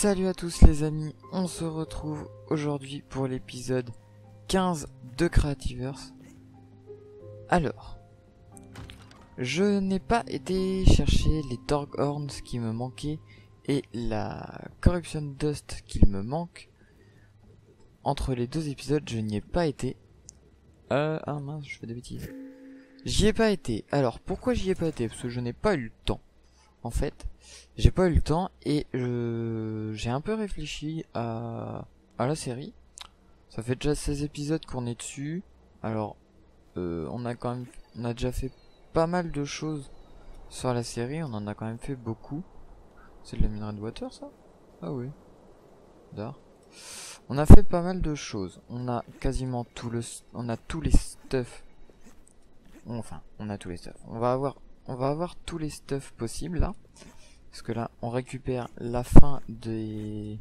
Salut à tous les amis, on se retrouve aujourd'hui pour l'épisode 15 de Creativerse. Alors, je n'ai pas été chercher les Torghorns qui me manquaient et la Corruption Dust qu'il me manque. Entre les deux épisodes, je n'y ai pas été. Ah mince, je fais des bêtises. J'y ai pas été. Alors, pourquoi j'y ai pas été? Parce que je n'ai pas eu le temps. En fait, j'ai pas eu le temps et j'ai un peu réfléchi à la série. Ça fait déjà 16 épisodes qu'on est dessus. Alors, on a déjà fait pas mal de choses sur la série. On en a quand même fait beaucoup. C'est de la minerai de water, ça? Ah oui. D'art. On a fait pas mal de choses. On a quasiment on a tous les stuff. Enfin, on a tous les stuff. On va avoir tous les stuff possibles là. Parce que là, on récupère la fin de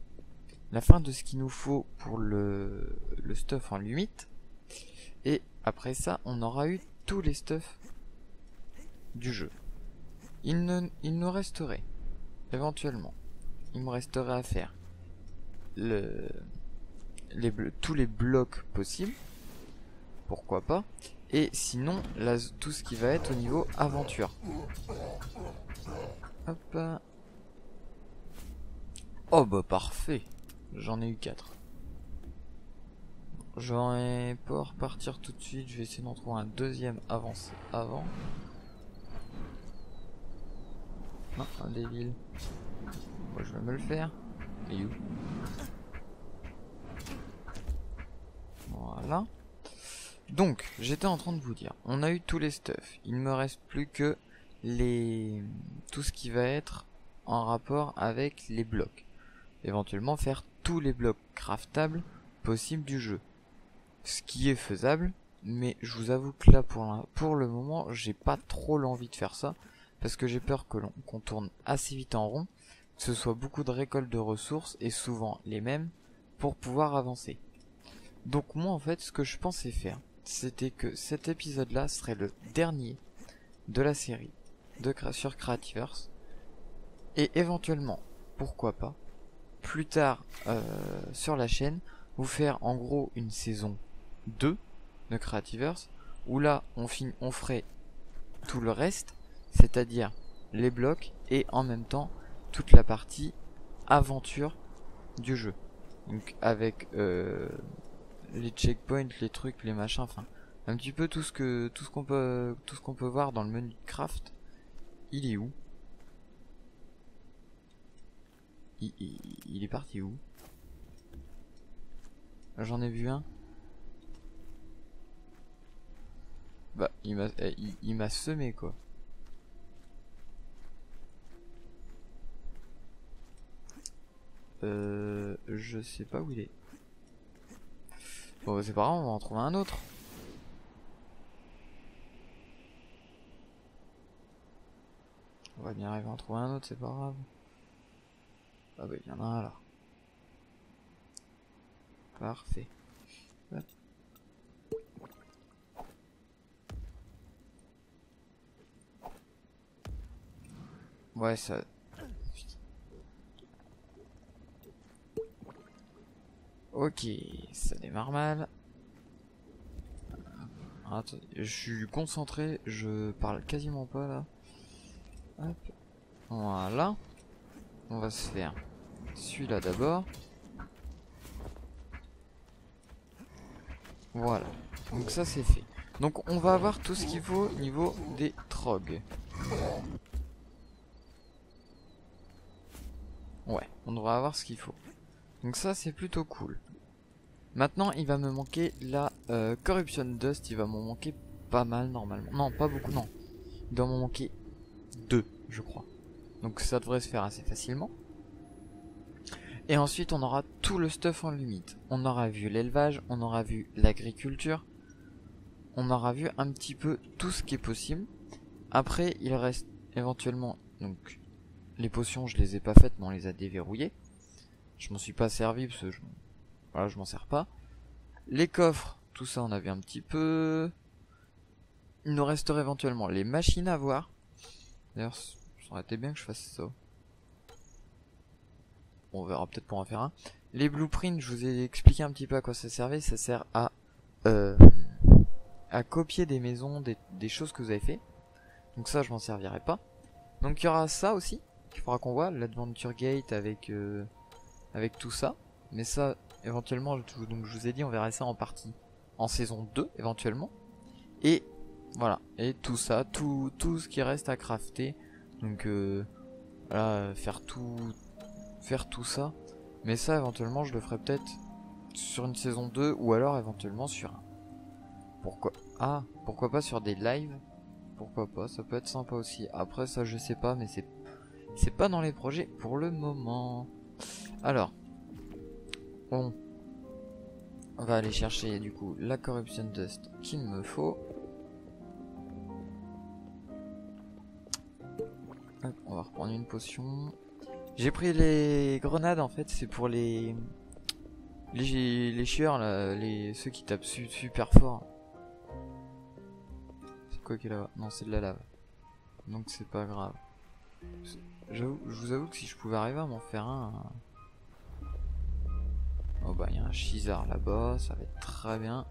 ce qu'il nous faut pour le stuff en limite. Et après ça, on aura eu tous les stuff du jeu. Il nous resterait, éventuellement, il me resterait à faire tous les blocs possibles. Pourquoi pas. Et sinon, là, tout ce qui va être au niveau aventure. Hop. Oh bah parfait. J'en ai eu 4. J'aurais pas repartir tout de suite. Je vais essayer d'en trouver un deuxième avancé avant. Non, un dévil. Moi je vais me le faire. Et où? Voilà. Donc, j'étais en train de vous dire, on a eu tous les stuff. Il me reste plus que tout ce qui va être en rapport avec les blocs. Éventuellement faire tous les blocs craftables possibles du jeu. Ce qui est faisable, mais je vous avoue que là pour le moment, j'ai pas trop l'envie de faire ça parce que j'ai peur qu'on tourne assez vite en rond, que ce soit beaucoup de récolte de ressources et souvent les mêmes pour pouvoir avancer. Donc moi en fait, ce que je pensais faire, c'était que cet épisode-là serait le dernier de la série sur Creativerse et éventuellement, pourquoi pas, plus tard sur la chaîne, vous faire en gros une saison 2 de Creativerse où là on ferait tout le reste, c'est-à-dire les blocs et en même temps toute la partie aventure du jeu. Donc avec les checkpoints, les trucs, les machins, enfin un petit peu tout ce qu'on peut voir dans le menu craft. Il est où? Il est parti où? J'en ai vu un. Bah, il m'a semé quoi. Je sais pas où il est. Bon, c'est pas grave, on va en trouver un autre. On va bien arriver à en trouver un autre, c'est pas grave. Ah bah, il y en a un là. Parfait. Hop. Ouais, ça... Ok, ça démarre mal. Attends, je suis concentré, je parle quasiment pas là. Hop. Voilà. On va se faire celui-là d'abord. Voilà. Donc ça c'est fait. Donc on va avoir tout ce qu'il faut au niveau des trogs. Ouais, on devrait avoir ce qu'il faut. Donc ça c'est plutôt cool. Maintenant il va me manquer la Corruption Dust, il va m'en manquer pas mal normalement. Non, pas beaucoup, non. Il doit m'en manquer 2, je crois. Donc ça devrait se faire assez facilement. Et ensuite on aura tout le stuff en limite. On aura vu l'élevage, on aura vu l'agriculture. On aura vu un petit peu tout ce qui est possible. Après il reste éventuellement, donc les potions je les ai pas faites mais on les a déverrouillées. Je m'en suis pas servi parce que voilà, je m'en sers pas. Les coffres, tout ça on a vu un petit peu. Il nous resterait éventuellement les machines à voir. D'ailleurs ça aurait été bien que je fasse ça. on verra peut-être pour en faire un. Les blueprints, je vous ai expliqué un petit peu à quoi ça servait. Ça sert à copier des maisons, des choses que vous avez fait. Donc ça, je m'en servirai pas. Donc il y aura ça aussi, qu'il faudra qu'on voit, l'Adventure Gate avec tout ça. Mais ça, éventuellement, donc je vous ai dit, on verra ça en partie en saison 2, éventuellement. Et voilà, et tout ça, tout ce qui reste à crafter. Donc voilà, faire tout ça. Mais ça, éventuellement, je le ferai peut-être sur une saison 2 ou alors éventuellement sur un. Pourquoi pas sur des lives? Pourquoi pas, ça peut être sympa aussi. Après ça je sais pas, mais c'est pas dans les projets pour le moment. Alors, on va aller chercher du coup la Corruption Dust qu'il me faut. Hop, on va reprendre une potion. J'ai pris les grenades en fait, c'est pour les chieurs là, ceux qui tapent super fort. C'est quoi qui est là-bas? Non, c'est de la lave. Donc c'est pas grave. Je vous avoue que si je pouvais arriver à m'en faire un... Oh bah il y a un Shizar là-bas, ça va être très bien.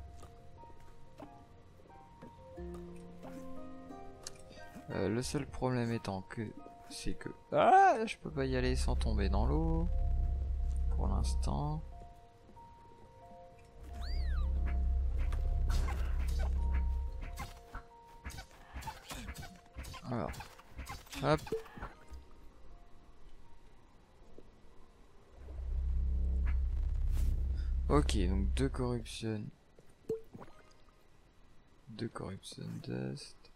Le seul problème étant que... c'est que... Ah, je peux pas y aller sans tomber dans l'eau. Pour l'instant. Alors, hop. Ok, donc deux corruption dust.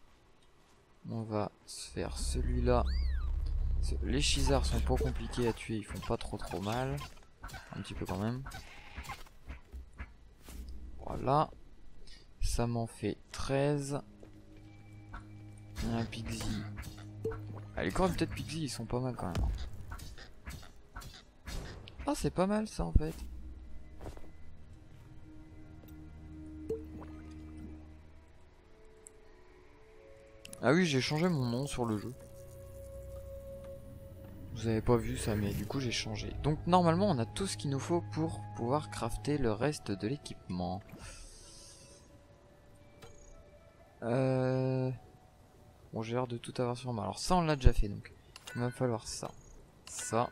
On va se faire celui-là. Les Shizars sont pas compliqués à tuer, ils font pas trop mal. Un petit peu quand même. Voilà. Ça m'en fait 13. Un Pixie. Ah, les corps peut-être Pixie ils sont pas mal quand même. Ah c'est pas mal ça en fait. Ah oui j'ai changé mon nom sur le jeu. Vous avez pas vu ça mais du coup j'ai changé. Donc normalement on a tout ce qu'il nous faut pour pouvoir crafter le reste de l'équipement. Bon j'ai l'air de tout avoir sur moi. Alors ça on l'a déjà fait donc. Il va falloir ça. Ça.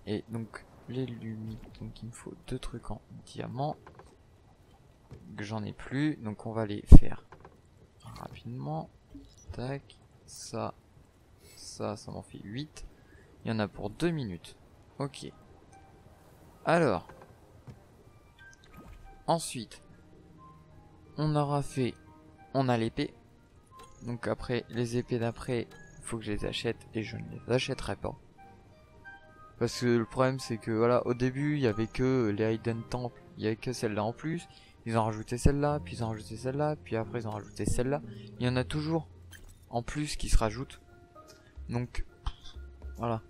Et donc les lumières. Donc il me faut 2 trucs en diamant. Que j'en ai plus. Donc on va les faire rapidement. Tac. Ça m'en fait 8. Il y en a pour 2 minutes. Ok. Alors. Ensuite. On aura fait. On a l'épée. Donc après, les épées d'après, il faut que je les achète et je ne les achèterai pas. Parce que le problème c'est que voilà, au début il y avait que les Hidden Temple, il y avait que celle-là en plus. Ils ont rajouté celle-là, puis ils ont rajouté celle-là, puis après ils ont rajouté celle-là. Il y en a toujours en plus qui se rajoutent. Donc voilà.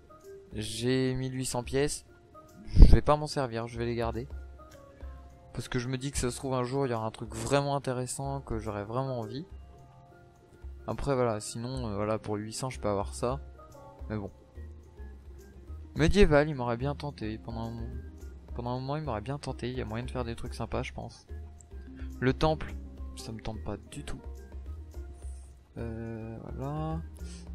J'ai 1800 pièces. Je vais pas m'en servir, je vais les garder. Parce que je me dis que ça se trouve un jour il y aura un truc vraiment intéressant que j'aurais vraiment envie. Après voilà, sinon voilà pour 800 je peux avoir ça. Mais bon. Médiéval il m'aurait bien tenté. Pendant un moment il m'aurait bien tenté. Il y a moyen de faire des trucs sympas je pense. Le temple, ça me tente pas du tout. Voilà.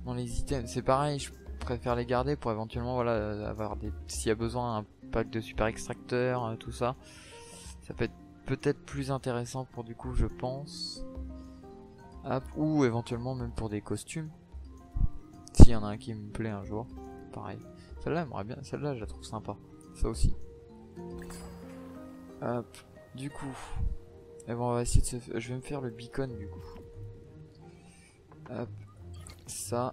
Dans les items, c'est pareil, je préfère les garder pour éventuellement voilà avoir des. S'il y a besoin un pack de super extracteur, tout ça. Ça peut être peut-être plus intéressant pour du coup je pense. Hop, ou éventuellement même pour des costumes. S'il y en a un qui me plaît un jour. Pareil. Celle-là aimerait bien. Celle-là je la trouve sympa. Ça aussi. Hop. Du coup. Et bon on va essayer de se. Je vais me faire le beacon du coup. Hop. Ça.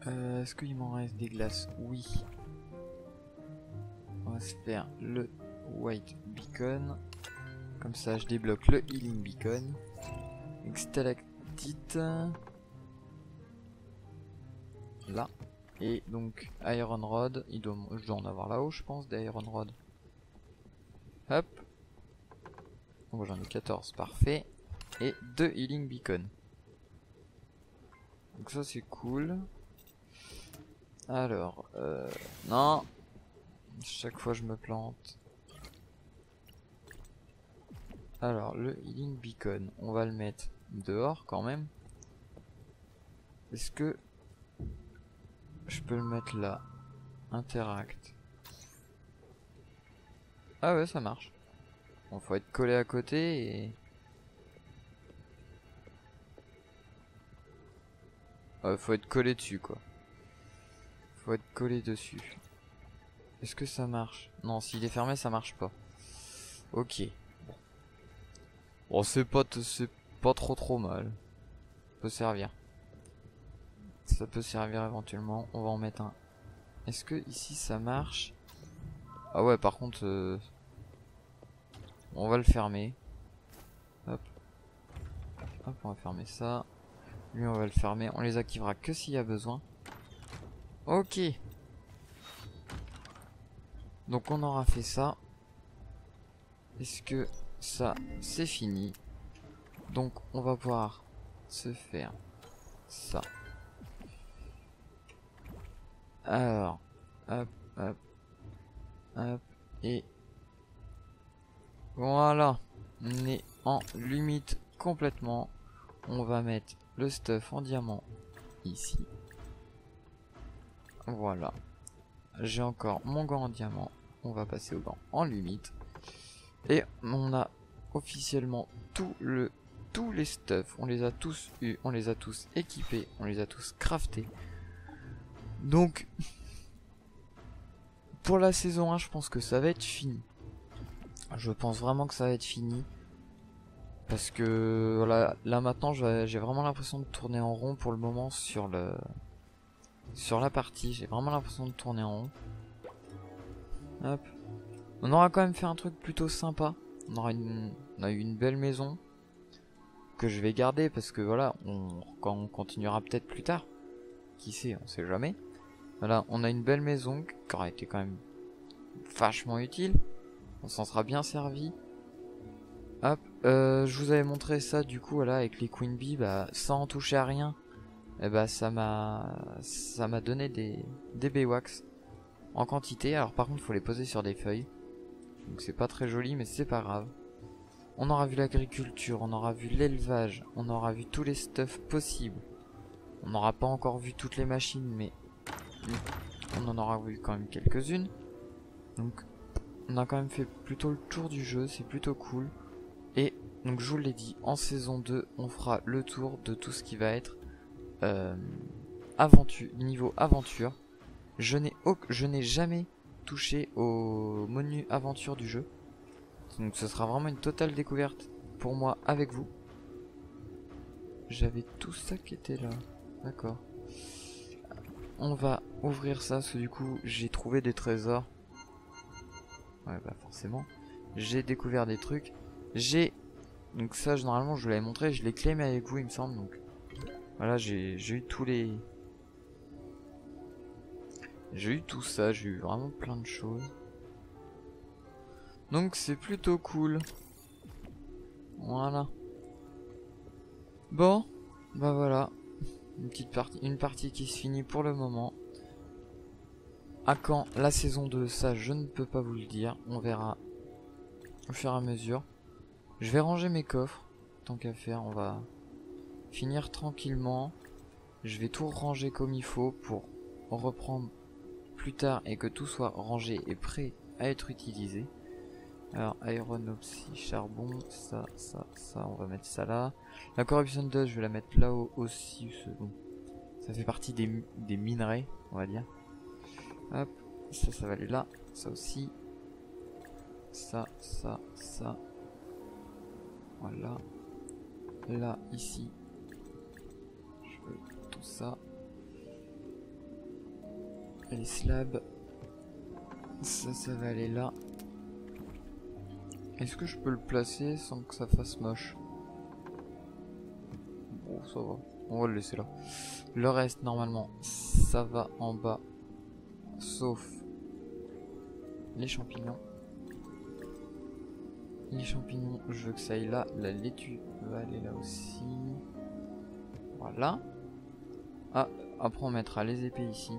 Est-ce qu'il m'en reste des glaces? Oui. On va se faire le white beacon. Comme ça je débloque le healing beacon. Stalactite. Là. Et donc iron rod. Je dois en avoir là-haut je pense des iron rod. Hop. Bon j'en ai 14, parfait. Et 2 healing beacon. Donc ça c'est cool. Alors, non. Chaque fois je me plante. Alors, le healing beacon, on va le mettre dehors quand même. Est-ce que je peux le mettre là? Interact. Ah ouais, ça marche. Bon, faut être collé à côté et... Ouais, faut être collé dessus quoi. Faut être collé dessus. Est-ce que ça marche? Non, s'il est fermé, ça marche pas. Ok. Bon, c'est pas trop mal. Ça peut servir. Ça peut servir éventuellement. On va en mettre un. Est-ce que ici ça marche? Ah ouais, par contre, on va le fermer. Hop. Hop, on va fermer ça. Lui, on va le fermer. On les activera que s'il y a besoin. Ok. Donc on aura fait ça. Est-ce que ça, c'est fini? Donc on va pouvoir se faire ça. Alors, hop, hop, hop, et voilà. On est en limite complètement. On va mettre le stuff en diamant ici. Voilà. J'ai encore mon gant en diamant. On va passer au gant en limite. Et on a officiellement tous les stuff. On les a tous eu, on les a tous équipés, on les a tous craftés. Donc, pour la saison 1, je pense que ça va être fini. Je pense vraiment que ça va être fini. Parce que voilà, là maintenant j'ai vraiment l'impression de tourner en rond pour le moment sur la partie. J'ai vraiment l'impression de tourner en rond. Hop. On aura quand même fait un truc plutôt sympa. On a eu une belle maison que je vais garder parce que voilà, quand on continuera peut-être plus tard. Qui sait, on sait jamais. Voilà, on a une belle maison qui aura été quand même vachement utile. On s'en sera bien servi. Hop, je vous avais montré ça du coup voilà avec les Queen Bee, bah, sans en toucher à rien. Et bah ça m'a donné des Baywax en quantité. Alors par contre il faut les poser sur des feuilles. Donc c'est pas très joli mais c'est pas grave. On aura vu l'agriculture, on aura vu l'élevage, on aura vu tous les stuffs possibles. On n'aura pas encore vu toutes les machines mais on en aura vu quand même quelques-unes. Donc on a quand même fait plutôt le tour du jeu, c'est plutôt cool. Et donc je vous l'ai dit, en saison 2, on fera le tour de tout ce qui va être niveau aventure. Je n'ai jamais touché au menu aventure du jeu. Donc ce sera vraiment une totale découverte pour moi avec vous. J'avais tout ça qui était là. D'accord. On va ouvrir ça parce que du coup j'ai trouvé des trésors. Ouais bah forcément. J'ai découvert des trucs. Donc ça normalement je vous l'avais montré. Je l'ai claimé avec vous il me semble. Donc voilà, j'ai eu tous les... J'ai eu tout ça, j'ai eu vraiment plein de choses. Donc c'est plutôt cool. Voilà. Bon, bah voilà. Une partie qui se finit pour le moment. À quand la saison 2, ça je ne peux pas vous le dire. On verra au fur et à mesure. Je vais ranger mes coffres. Tant qu'à faire, on va finir tranquillement. Je vais tout ranger comme il faut pour reprendre plus tard et que tout soit rangé et prêt à être utilisé. Alors aéronopsie, charbon, ça, on va mettre ça là. La corruption dust, je vais la mettre là-haut aussi. Bon, ça fait partie des minerais, on va dire. Hop, ça va aller là, ça aussi. Ça. Voilà. Là, ici. Je veux tout ça. Et les slabs. Ça va aller là. Est-ce que je peux le placer sans que ça fasse moche? Bon, ça va. On va le laisser là. Le reste, normalement, ça va en bas. Sauf les champignons. Les champignons, je veux que ça aille là. La laitue va aller là aussi. Voilà. Ah, après on mettra les épées ici.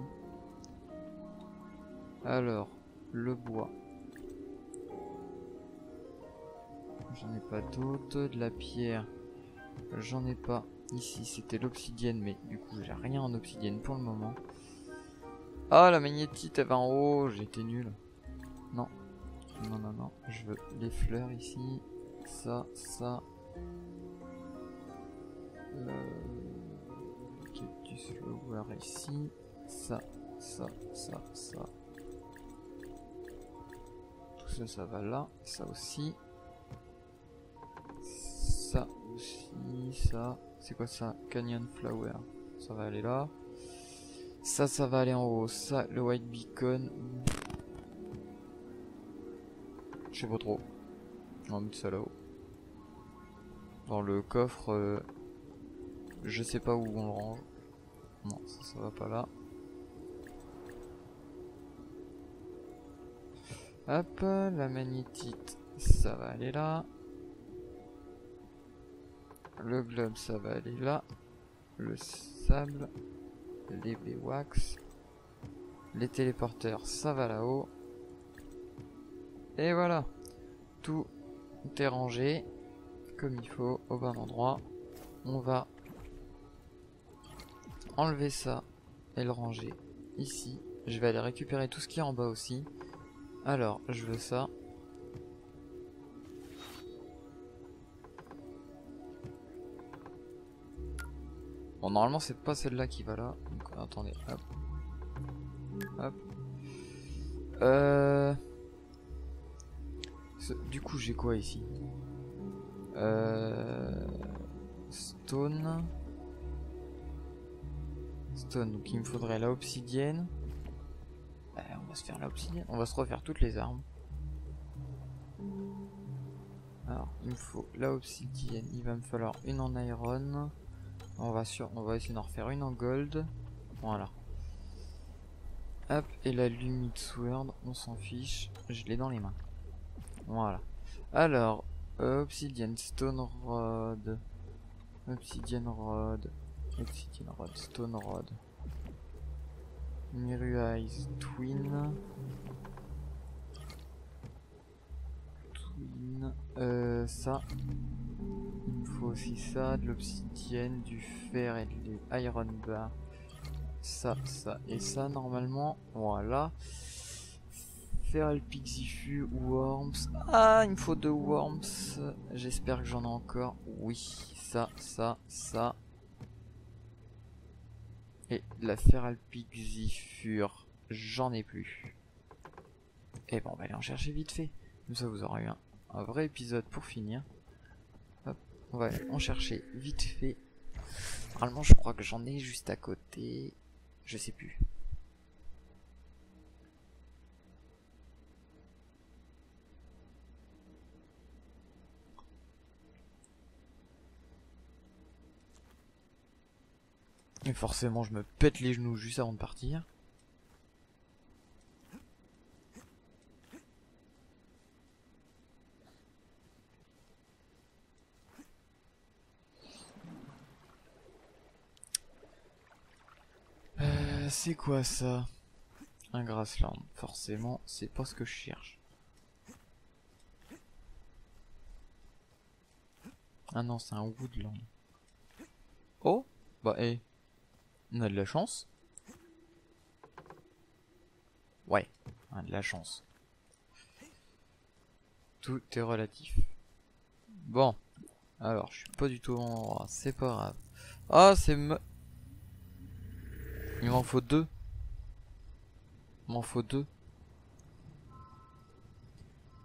Alors, le bois. J'en ai pas d'autres. De la pierre. J'en ai pas. Ici, c'était l'obsidienne, mais du coup, j'ai rien en obsidienne pour le moment. Ah, la magnétite, elle va en haut. J'étais nul. Non. Non, non, non. Je veux les fleurs ici. Ça, ça. Cactus flower ici. Ça, ça, ça, ça. Tout ça, ça va là. Ça aussi. Ça aussi. Ça. C'est quoi ça? Canyon flower. Ça va aller là. Ça va aller en haut. Ça, le white beacon. Je sais pas trop. On va mettre ça là-haut. Dans le coffre. Je sais pas où on le range. Non, ça va pas là. Hop, la magnétite, ça va aller là. Le globe, ça va aller là. Le sable, les beeswax, les téléporteurs, ça va là-haut. Et voilà, tout est rangé comme il faut au bon endroit. On va enlever ça et le ranger ici. Je vais aller récupérer tout ce qui est en bas aussi. Alors, je veux ça. Bon, normalement, c'est pas celle-là qui va là. Donc, attendez, hop. Hop. Du coup, j'ai quoi ici? Stone. Stone, donc il me faudrait la obsidienne. On va se faire la obsidienne. On va se refaire toutes les armes. Alors, il me faut la obsidienne. Il va me falloir une en iron. On va essayer d'en refaire une en gold. Voilà. Hop, et la lumite sword, on s'en fiche. Je l'ai dans les mains. Voilà. Alors, obsidienne, stone rod. Obsidienne rod. Obsidienne rod, stone rod. Miru eyes, twin. Ça. Il me faut aussi ça, de l'obsidienne, du fer et de l'iron bar. Ça, ça et ça normalement. Voilà. Feral Pixifu, Worms. Ah, il me faut 2 Worms. J'espère que j'en ai encore. Oui, ça, ça, ça. Et la Feral Pixifure, j'en ai plus. Et bon, on va aller en chercher vite fait. Comme ça, vous aurez eu un vrai épisode pour finir. Hop, on va aller en chercher vite fait. Normalement, je crois que j'en ai juste à côté. Je sais plus. Et forcément, je me pète les genoux juste avant de partir. C'est quoi ça? Un grassland. Forcément, c'est pas ce que je cherche. Ah non, c'est un woodland. Oh, bah on a de la chance. Ouais, on a de la chance. Tout est relatif. Bon, alors je suis pas du tout en endroit, c'est pas grave. Ah, il m'en faut 2. Il m'en faut 2.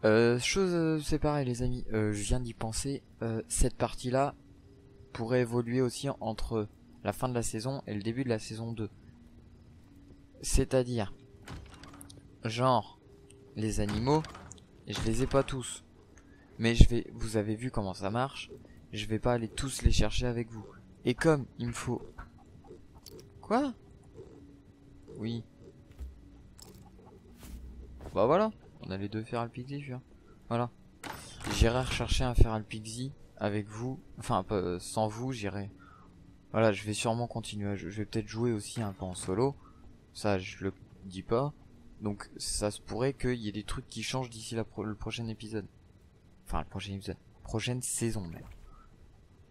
C'est pareil les amis, je viens d'y penser. Cette partie-là pourrait évoluer aussi entre la fin de la saison et le début de la saison 2. C'est-à-dire, genre, les animaux, je les ai pas tous. Mais vous avez vu comment ça marche, je vais pas aller tous les chercher avec vous. Et comme il me faut... Quoi? Oui. Bah voilà, on a les 2 Feral Pixie, voilà. J'irai rechercher un Feral Pixie avec vous, enfin sans vous, j'irai... Voilà, je vais sûrement continuer, je vais peut-être jouer aussi un peu en solo. Ça, je le dis pas. Donc ça se pourrait qu'il y ait des trucs qui changent d'ici le prochain épisode. Enfin, le prochain épisode. Prochaine saison même.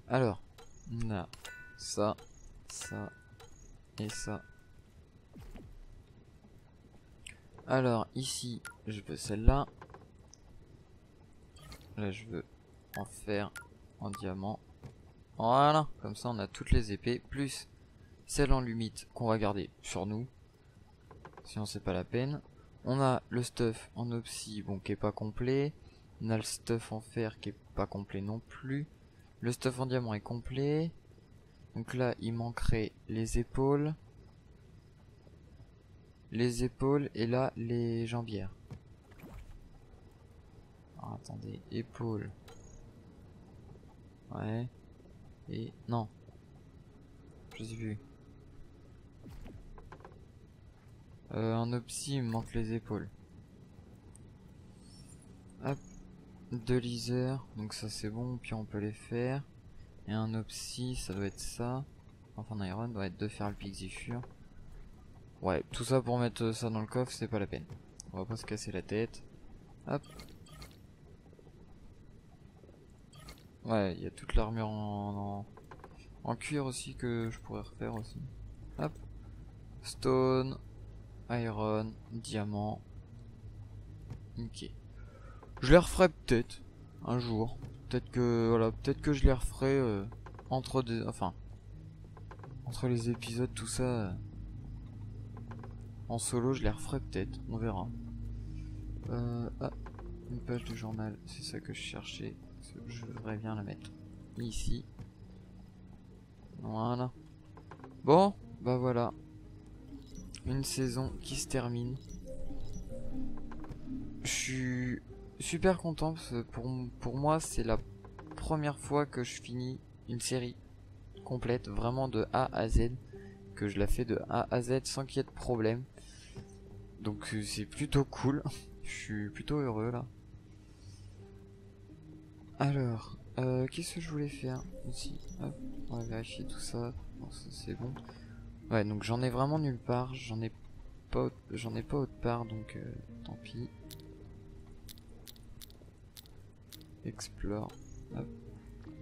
Alors, on a ça, ça et ça. Alors, ici, je veux celle-là. Là, je veux en faire en diamant. Voilà, comme ça on a toutes les épées, plus celle en lumite qu'on va garder sur nous. Sinon c'est pas la peine. On a le stuff en obsi, bon, qui est pas complet. On a le stuff en fer qui est pas complet non plus. Le stuff en diamant est complet. Donc là il manquerait les épaules. Les épaules et là les jambières. Alors, attendez, épaules. Ouais. Et non. Je sais plus. En opsi il me manque les épaules. Hop. 2 liseurs, donc ça c'est bon, puis on peut les faire. Et un opsi, ça doit être ça. Enfin iron doit être de faire le pixifure. Ouais, tout ça pour mettre ça dans le coffre, c'est pas la peine. On va pas se casser la tête. Hop. Ouais, il y a toute l'armure en cuir aussi que je pourrais refaire aussi. Hop. Stone, iron, diamant. Ok. Je les referai peut-être un jour. Peut-être que voilà, peut-être que je les referai entre les épisodes, tout ça. En solo, je les referai peut-être. On verra. Ah, une page de journal, c'est ça que je cherchais. Je devrais bien la mettre ici. Voilà. Bon, bah voilà. Une saison qui se termine. Je suis super content parce que pour moi c'est la première fois que je finis une série complète, vraiment de A à Z, que je la fais de A à Z sans qu'il y ait de problème. Donc c'est plutôt cool. Je suis plutôt heureux là. Alors, qu'est-ce que je voulais faire ici? Hop, on va vérifier tout ça. Bon, ça c'est bon. Ouais, donc j'en ai vraiment nulle part. J'en ai pas autre part, donc tant pis. Explore. Hop.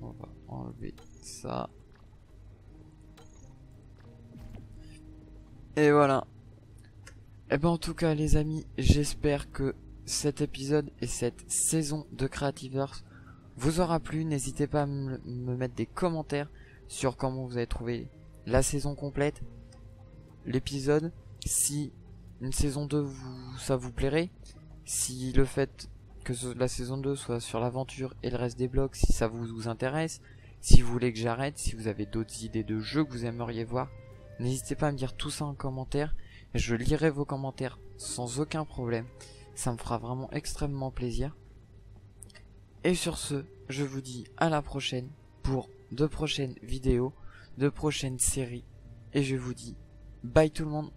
On va enlever ça. Et voilà. Et ben en tout cas les amis, j'espère que cet épisode et cette saison de Creativerse vous aura plu. N'hésitez pas à me mettre des commentaires sur comment vous avez trouvé la saison complète, l'épisode, si une saison 2 ça vous plairait, si le fait que la saison 2 soit sur l'aventure et le reste des blocs, si ça vous intéresse, si vous voulez que j'arrête, si vous avez d'autres idées de jeux que vous aimeriez voir, n'hésitez pas à me dire tout ça en commentaire. Je lirai vos commentaires sans aucun problème. Ça me fera vraiment extrêmement plaisir. Et sur ce, je vous dis à la prochaine pour de prochaines vidéos, de prochaines séries. Et je vous dis bye tout le monde.